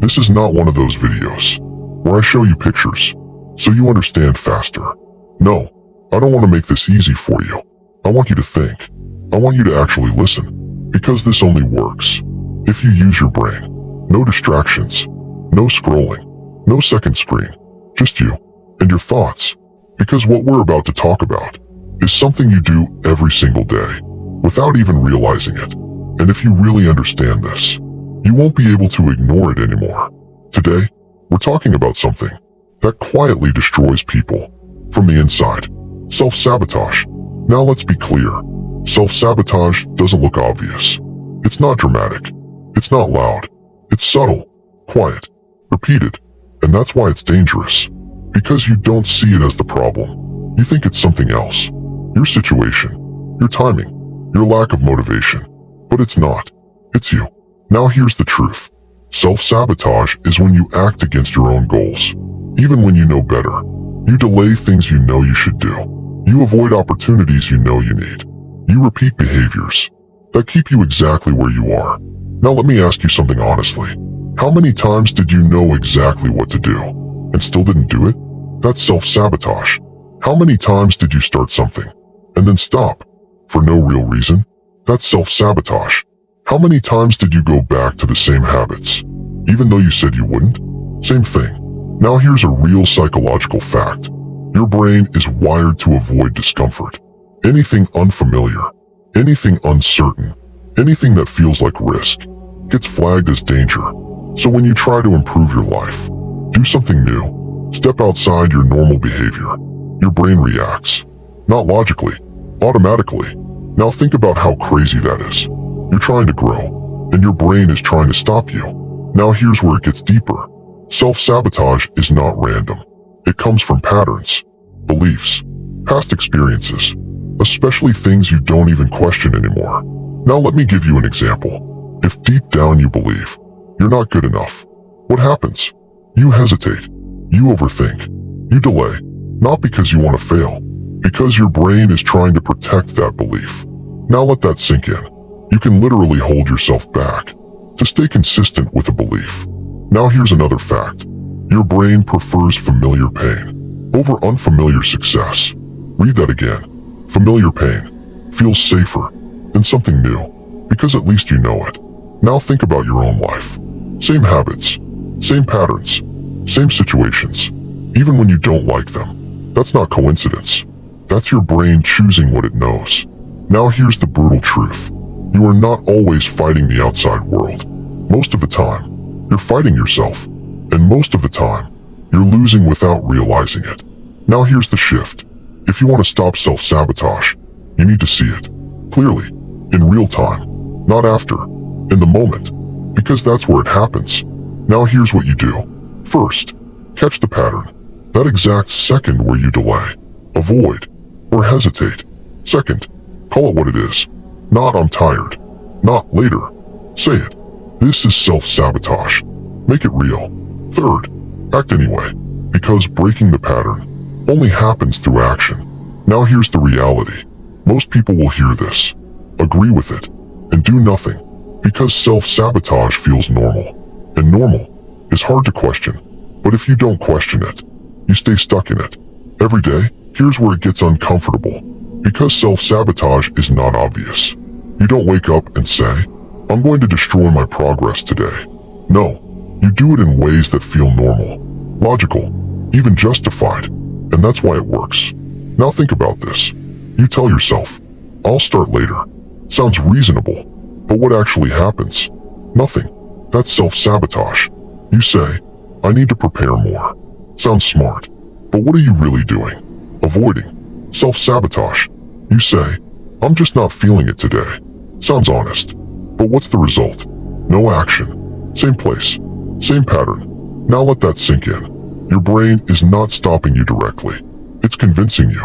This is not one of those videos where I show you pictures so you understand faster. No, I don't want to make this easy for you. I want you to think. I want you to actually listen, because this only works if you use your brain. No distractions, no scrolling, no second screen, just you and your thoughts. Because what we're about to talk about is something you do every single day without even realizing it. And if you really understand this, you won't be able to ignore it anymore. Today, we're talking about something that quietly destroys people from the inside. Self-sabotage. Now let's be clear. Self-sabotage doesn't look obvious. It's not dramatic. It's not loud. It's subtle, quiet, repeated. And that's why it's dangerous. Because you don't see it as the problem. You think it's something else. Your situation, your timing, your lack of motivation. But it's not. It's you. Now here's the truth. Self-sabotage is when you act against your own goals. Even when you know better. You delay things you know you should do. You avoid opportunities you know you need. You repeat behaviors that keep you exactly where you are. Now let me ask you something honestly. How many times did you know exactly what to do and still didn't do it? That's self-sabotage. How many times did you start something and then stop for no real reason? That's self-sabotage. How many times did you go back to the same habits, even though you said you wouldn't? Same thing. Now here's a real psychological fact. Your brain is wired to avoid discomfort. Anything unfamiliar, anything uncertain, anything that feels like risk, gets flagged as danger. So when you try to improve your life, do something new, step outside your normal behavior, your brain reacts. Not logically, automatically. Now think about how crazy that is. You're trying to grow, and your brain is trying to stop you. Now here's where it gets deeper. Self-sabotage is not random. It comes from patterns, beliefs, past experiences, especially things you don't even question anymore. Now let me give you an example. If deep down you believe you're not good enough, what happens? You hesitate, you overthink, you delay, not because you want to fail, because your brain is trying to protect that belief. Now let that sink in. You can literally hold yourself back to stay consistent with a belief. Now here's another fact. Your brain prefers familiar pain over unfamiliar success. Read that again. Familiar pain feels safer than something new, because at least you know it. Now think about your own life. Same habits, same patterns, same situations, even when you don't like them. That's not coincidence. That's your brain choosing what it knows. Now here's the brutal truth. You are not always fighting the outside world. Most of the time, you're fighting yourself. And most of the time, you're losing without realizing it. Now here's the shift. If you want to stop self-sabotage, you need to see it clearly, in real time, not after, in the moment, because that's where it happens. Now here's what you do. First, catch the pattern. That exact second where you delay, avoid, or hesitate. Second, call it what it is. Not I'm tired. Not later. Say it. This is self-sabotage. Make it real. Third, act anyway, because breaking the pattern only happens through action. Now here's the reality. Most people will hear this, agree with it, and do nothing, because self-sabotage feels normal. And normal is hard to question. But if you don't question it, you stay stuck in it. Every day, here's where it gets uncomfortable. Because self-sabotage is not obvious. You don't wake up and say, I'm going to destroy my progress today. No, you do it in ways that feel normal, logical, even justified. And that's why it works. Now think about this. You tell yourself, I'll start later. Sounds reasonable. But what actually happens? Nothing. That's self-sabotage. You say, I need to prepare more. Sounds smart. But what are you really doing? Avoiding. Self-sabotage. You say, I'm just not feeling it today. Sounds honest. But what's the result? No action. Same place. Same pattern. Now let that sink in. Your brain is not stopping you directly. It's convincing you.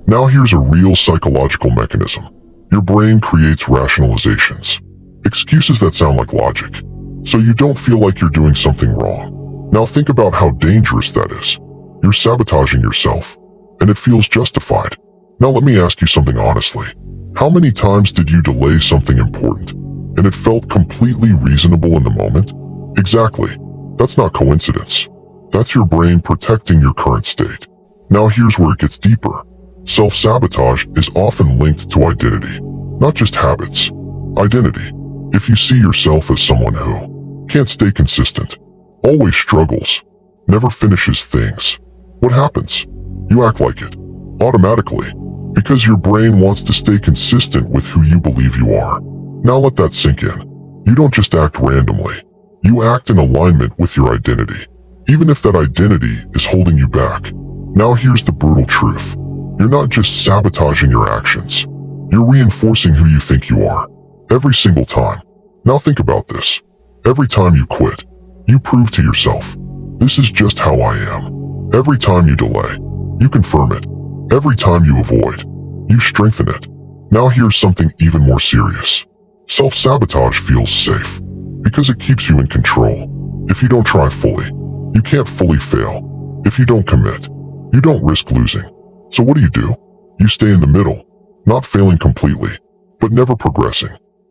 Now here's a real psychological mechanism. Your brain creates rationalizations. Excuses that sound like logic. So you don't feel like you're doing something wrong. Now think about how dangerous that is. You're sabotaging yourself. And it feels justified. Now let me ask you something honestly. How many times did you delay something important, and it felt completely reasonable in the moment? Exactly. That's not coincidence. That's your brain protecting your current state. Now here's where it gets deeper. Self-sabotage is often linked to identity, not just habits. Identity. If you see yourself as someone who can't stay consistent, always struggles, never finishes things, what happens? You act like it, automatically, because your brain wants to stay consistent with who you believe you are. Now let that sink in. You don't just act randomly. You act in alignment with your identity, even if that identity is holding you back. Now here's the brutal truth. You're not just sabotaging your actions. You're reinforcing who you think you are. Every single time. Now think about this. Every time you quit, you prove to yourself, this is just how I am. Every time you delay, you confirm it. Every time you avoid, you strengthen it. Now here's something even more serious. Self-sabotage feels safe because it keeps you in control. If you don't try fully, you can't fully fail. If you don't commit, you don't risk losing. So what do? You stay in the middle, not failing completely, but never progressing.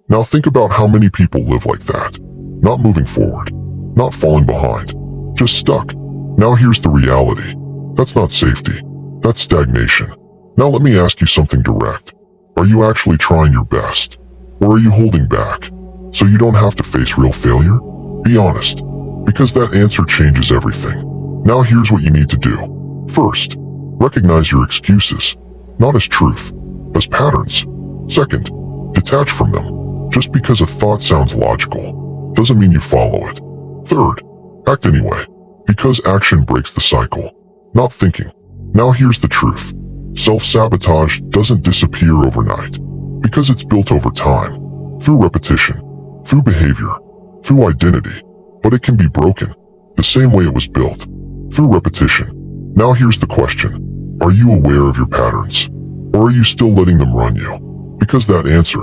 Now think about how many people live like that. Not moving forward, not falling behind, just stuck. Now here's the reality. That's not safety. That's stagnation. Now let me ask you something direct. Are you actually trying your best? Or are you holding back so you don't have to face real failure? Be honest, because that answer changes everything. Now here's what you need to do. First, recognize your excuses, not as truth, as patterns. Second, detach from them. Just because a thought sounds logical doesn't mean you follow it. Third, act anyway, because action breaks the cycle, not thinking. Now here's the truth. Self-sabotage doesn't disappear overnight, because it's built over time, through repetition, through behavior, through identity. But it can be broken, the same way it was built, through repetition. Now here's the question. Are you aware of your patterns? Or are you still letting them run you? Because that answer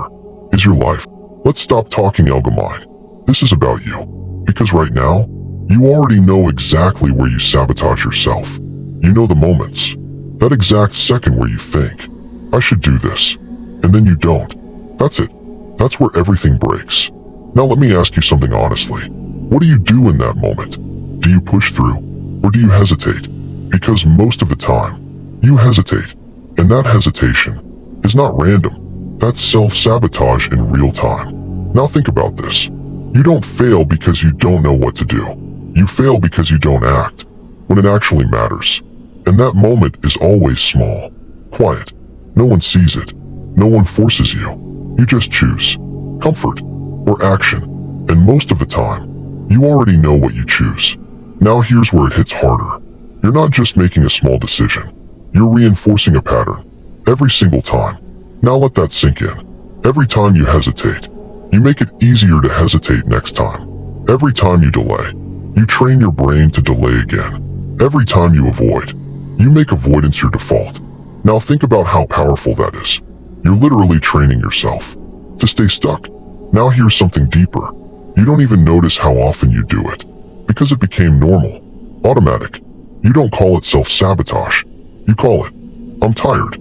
is your life. Let's stop talking algemine. This is about you. Because right now, you already know exactly where you sabotage yourself. You know the moments. That exact second where you think, I should do this, and then you don't. That's it. That's where everything breaks. Now let me ask you something honestly. What do you do in that moment? Do you push through, or do you hesitate? Because most of the time, you hesitate, and that hesitation is not random. That's self-sabotage in real time. Now think about this. You don't fail because you don't know what to do. You fail because you don't act when it actually matters. And that moment is always small, quiet. No one sees it. No one forces you. You just choose comfort or action. And most of the time, you already know what you choose. Now here's where it hits harder. You're not just making a small decision. You're reinforcing a pattern every single time. Now let that sink in. Every time you hesitate, you make it easier to hesitate next time. Every time you delay, you train your brain to delay again. Every time you avoid, you make avoidance your default. Now think about how powerful that is. You're literally training yourself to stay stuck. Now here's something deeper. You don't even notice how often you do it, because it became normal, automatic. You don't call it self-sabotage. You call it, I'm tired.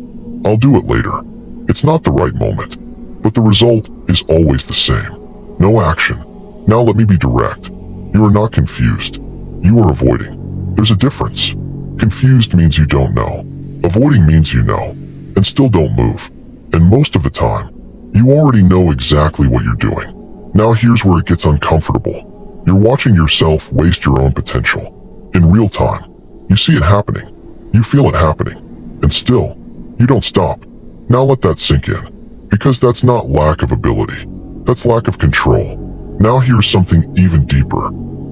I'll do it later. It's not the right moment, but the result is always the same. No action. Now let me be direct. You are not confused. You are avoiding. There's a difference. Confused means you don't know. Avoiding means you know, and still don't move. And most of the time, you already know exactly what you're doing. Now here's where it gets uncomfortable. You're watching yourself waste your own potential. In real time, you see it happening. You feel it happening. And still, you don't stop. Now let that sink in. Because that's not lack of ability. That's lack of control. Now here's something even deeper.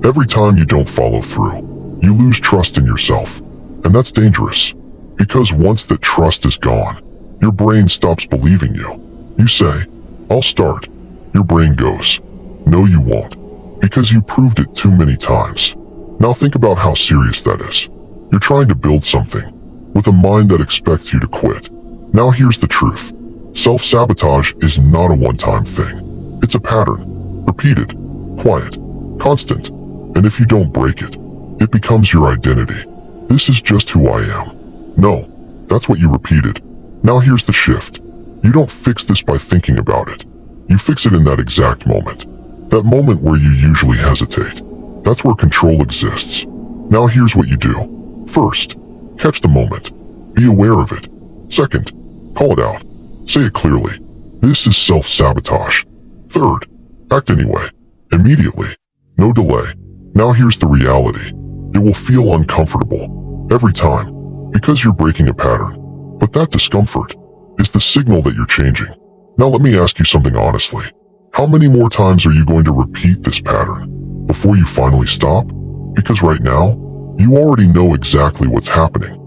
Every time you don't follow through, you lose trust in yourself. And that's dangerous. Because once that trust is gone, your brain stops believing you. You say, I'll start. Your brain goes, no you won't. Because you proved it too many times. Now think about how serious that is. You're trying to build something with a mind that expects you to quit. Now here's the truth. Self-sabotage is not a one-time thing. It's a pattern. Repeated. Quiet. Constant. And if you don't break it, it becomes your identity. This is just who I am. No, that's what you repeated. Now here's the shift. You don't fix this by thinking about it. You fix it in that exact moment. That moment where you usually hesitate. That's where control exists. Now here's what you do. First, catch the moment. Be aware of it. Second, call it out. Say it clearly. This is self-sabotage. Third, act anyway. Immediately. No delay. Now here's the reality. It will feel uncomfortable. Every time. Because you're breaking a pattern. But that discomfort is the signal that you're changing. Now let me ask you something honestly. How many more times are you going to repeat this pattern before you finally stop? Because right now, you already know exactly what's happening.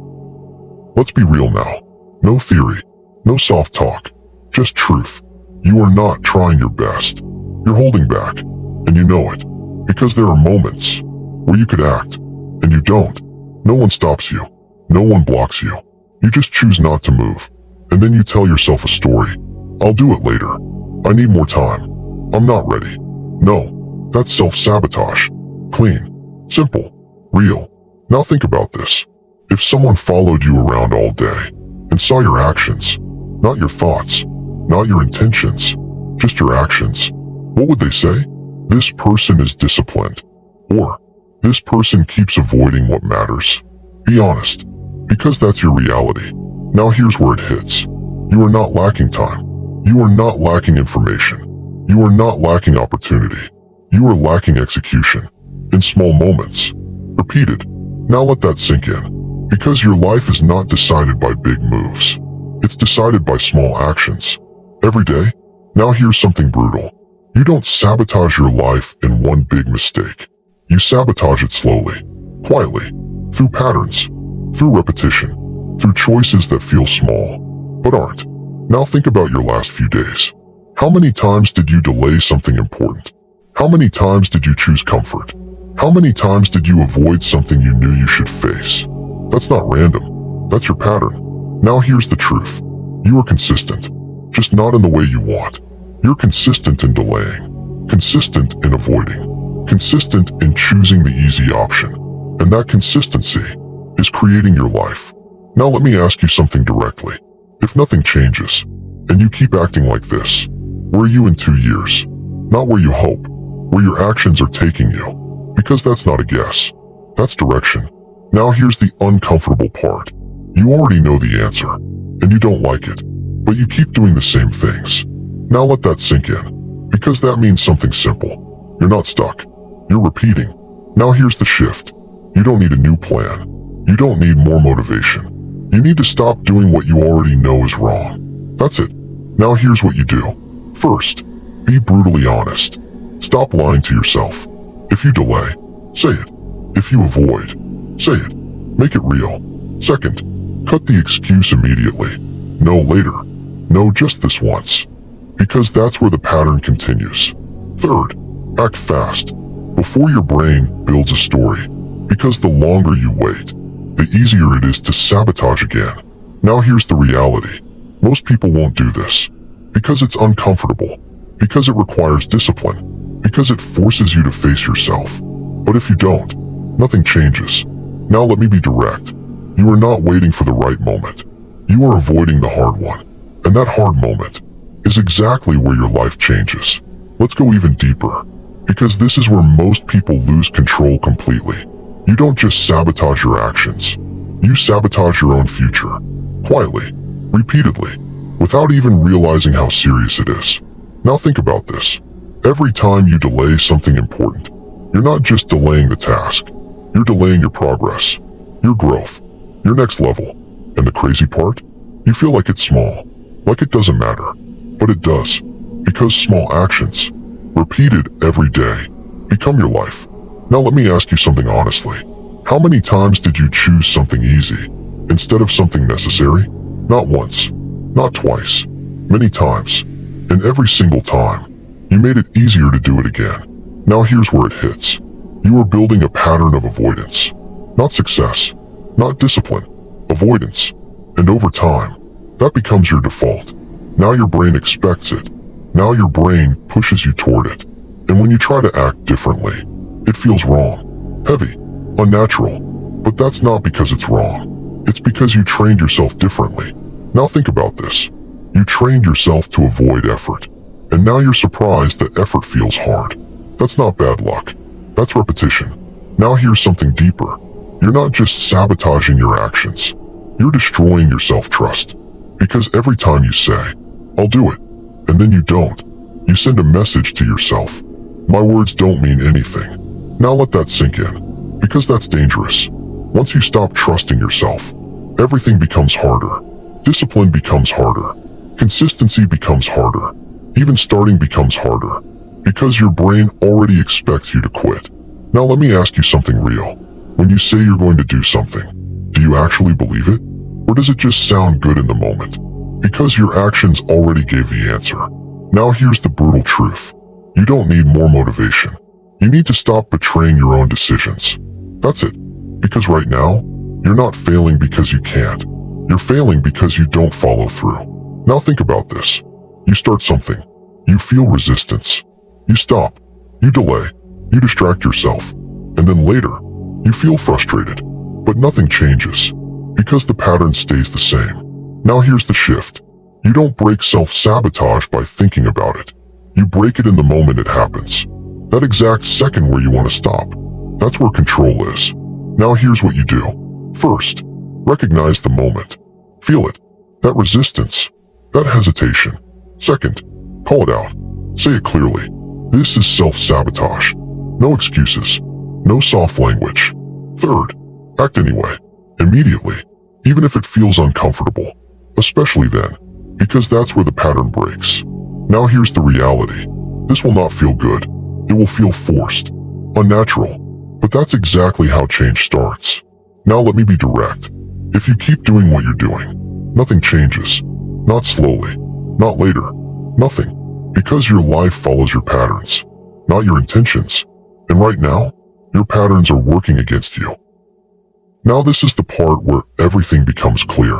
Let's be real now. No theory, no soft talk, just truth. You are not trying your best. You're holding back, and you know it. Because there are moments where you could act, and you don't. No one stops you. No one blocks you. You just choose not to move. And then you tell yourself a story. I'll do it later. I need more time. I'm not ready. No, that's self-sabotage. Clean, simple, real. Now think about this. If someone followed you around all day and saw your actions, not your thoughts, not your intentions, just your actions, what would they say? This person is disciplined. Or, this person keeps avoiding what matters. Be honest, because that's your reality. Now here's where it hits. You are not lacking time. You are not lacking information. You are not lacking opportunity. You are lacking execution. In small moments. Repeated. Now let that sink in. Because your life is not decided by big moves. It's decided by small actions. Every day. Now here's something brutal. You don't sabotage your life in one big mistake. You sabotage it slowly, quietly, through patterns, through repetition, through choices that feel small, but aren't. Now think about your last few days. How many times did you delay something important? How many times did you choose comfort? How many times did you avoid something you knew you should face? That's not random. That's your pattern. Now here's the truth. You are consistent, just not in the way you want. You're consistent in delaying, consistent in avoiding, consistent in choosing the easy option. And that consistency is creating your life. Now let me ask you something directly. If nothing changes, and you keep acting like this, where are you in 2 years? Not where you hope, where your actions are taking you. Because that's not a guess. That's direction. Now here's the uncomfortable part. You already know the answer, and you don't like it, but you keep doing the same things. Now let that sink in, because that means something simple. You're not stuck. You're repeating. Now here's the shift. You don't need a new plan. You don't need more motivation. You need to stop doing what you already know is wrong. That's it. Now here's what you do. First, be brutally honest. Stop lying to yourself. If you delay, say it. If you avoid, say it. Make it real. Second, cut the excuse immediately. No later. No just this once. Because that's where the pattern continues. Third, act fast. Before your brain builds a story. Because the longer you wait, the easier it is to sabotage again. Now here's the reality. Most people won't do this. Because it's uncomfortable. Because it requires discipline. Because it forces you to face yourself. But if you don't, nothing changes. Now let me be direct. You are not waiting for the right moment. You are avoiding the hard one. And that hard moment is exactly where your life changes. Let's go even deeper. Because this is where most people lose control completely. You don't just sabotage your actions. You sabotage your own future. Quietly. Repeatedly. Without even realizing how serious it is. Now think about this. Every time you delay something important, you're not just delaying the task. You're delaying your progress. Your growth. Your next level. And the crazy part? You feel like it's small. Like it doesn't matter. But it does. Because small actions, repeated every day, become your life. Now let me ask you something honestly. How many times did you choose something easy instead of something necessary? Not once. Not twice. Many times. And every single time, you made it easier to do it again. Now here's where it hits. You are building a pattern of avoidance. Not success. Not discipline. Avoidance. And over time, that becomes your default. Now your brain expects it. Now your brain pushes you toward it. And when you try to act differently, it feels wrong, heavy, unnatural. But that's not because it's wrong. It's because you trained yourself differently. Now think about this. You trained yourself to avoid effort. And now you're surprised that effort feels hard. That's not bad luck. That's repetition. Now here's something deeper. You're not just sabotaging your actions. You're destroying your self-trust. Because every time you say, "I'll do it," and then you don't, you send a message to yourself. My words don't mean anything. Now let that sink in. Because that's dangerous. Once you stop trusting yourself, everything becomes harder. Discipline becomes harder. Consistency becomes harder. Even starting becomes harder. Because your brain already expects you to quit. Now let me ask you something real. When you say you're going to do something, do you actually believe it? Or does it just sound good in the moment? Because your actions already gave the answer. Now here's the brutal truth. You don't need more motivation. You need to stop betraying your own decisions. That's it. Because right now, you're not failing because you can't. You're failing because you don't follow through. Now think about this. You start something. You feel resistance. You stop. You delay. You distract yourself. And then later, you feel frustrated. But nothing changes. Because the pattern stays the same. Now here's the shift. You don't break self-sabotage by thinking about it. You break it in the moment it happens. That exact second where you want to stop. That's where control is. Now here's what you do. First, recognize the moment. Feel it. That resistance. That hesitation. Second, call it out. Say it clearly. This is self-sabotage. No excuses. No soft language. Third, act anyway. Immediately. Even if it feels uncomfortable. Especially then. Because that's where the pattern breaks. Now here's the reality. This will not feel good. It will feel forced. Unnatural. But that's exactly how change starts. Now let me be direct. If you keep doing what you're doing, nothing changes. Not slowly. Not later. Nothing. Because your life follows your patterns. Not your intentions. And right now, your patterns are working against you. Now this is the part where everything becomes clear.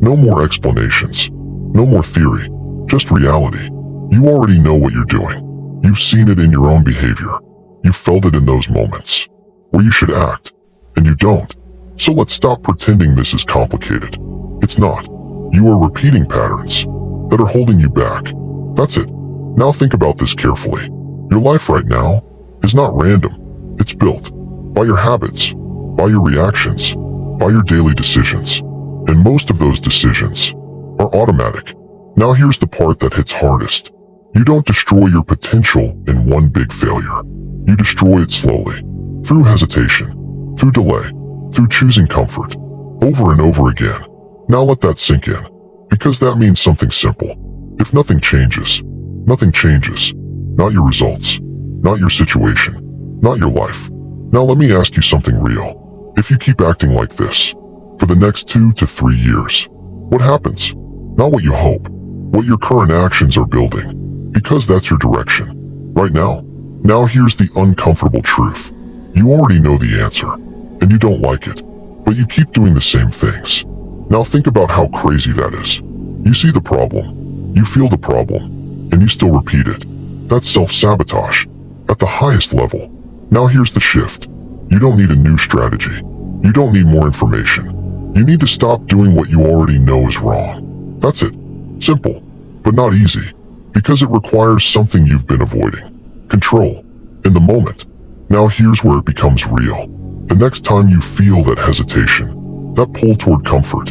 No more explanations. No more theory. Just reality. You already know what you're doing. You've seen it in your own behavior. You felt it in those moments where you should act, and you don't. So let's stop pretending this is complicated. It's not. You are repeating patterns that are holding you back. That's it. Now think about this carefully. Your life right now is not random. It's built by your habits, by your reactions, by your daily decisions. And most of those decisions are automatic. Now here's the part that hits hardest. You don't destroy your potential in one big failure. You destroy it slowly. Through hesitation. Through delay. Through choosing comfort. Over and over again. Now let that sink in. Because that means something simple. If nothing changes, nothing changes. Not your results. Not your situation. Not your life. Now let me ask you something real. If you keep acting like this, for the next 2 to 3 years, what happens? Not what you hope. What your current actions are building. Because that's your direction. Right now. Now here's the uncomfortable truth. You already know the answer. And you don't like it. But you keep doing the same things. Now think about how crazy that is. You see the problem. You feel the problem. And you still repeat it. That's self-sabotage. At the highest level. Now here's the shift. You don't need a new strategy. You don't need more information. You need to stop doing what you already know is wrong. That's it. Simple. But not easy. Because it requires something you've been avoiding. Control. In the moment. Now here's where it becomes real. The next time you feel that hesitation, that pull toward comfort,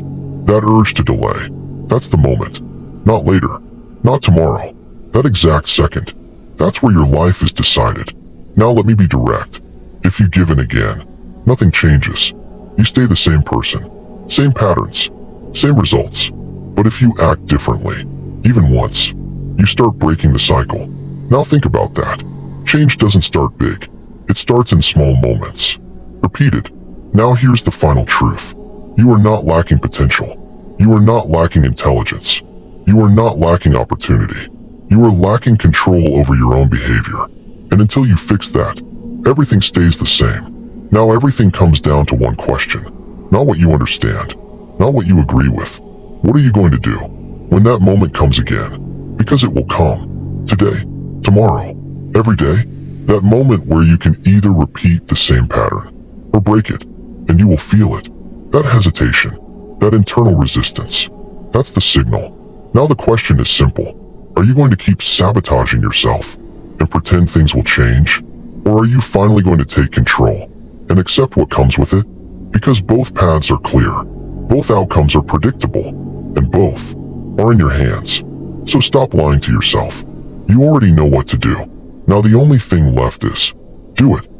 that urge to delay, that's the moment. Not later. Not tomorrow. That exact second. That's where your life is decided. Now let me be direct. If you give in again, nothing changes. You stay the same person. Same patterns. Same results. But if you act differently, even once, you start breaking the cycle. Now think about that. Change doesn't start big. It starts in small moments. Repeated. Now here's the final truth. You are not lacking potential. You are not lacking intelligence. You are not lacking opportunity. You are lacking control over your own behavior. And until you fix that, everything stays the same. Now everything comes down to one question. Not what you understand. Not what you agree with. What are you going to do when that moment comes again? Because it will come. Today. Tomorrow. Every day. That moment where you can either repeat the same pattern or break it, and you will feel it. That hesitation. That internal resistance. That's the signal. Now the question is simple. Are you going to keep sabotaging yourself and pretend things will change? Or are you finally going to take control and accept what comes with it? Because both paths are clear, both outcomes are predictable, and both are in your hands. So stop lying to yourself. You already know what to do. Now the only thing left is, do it.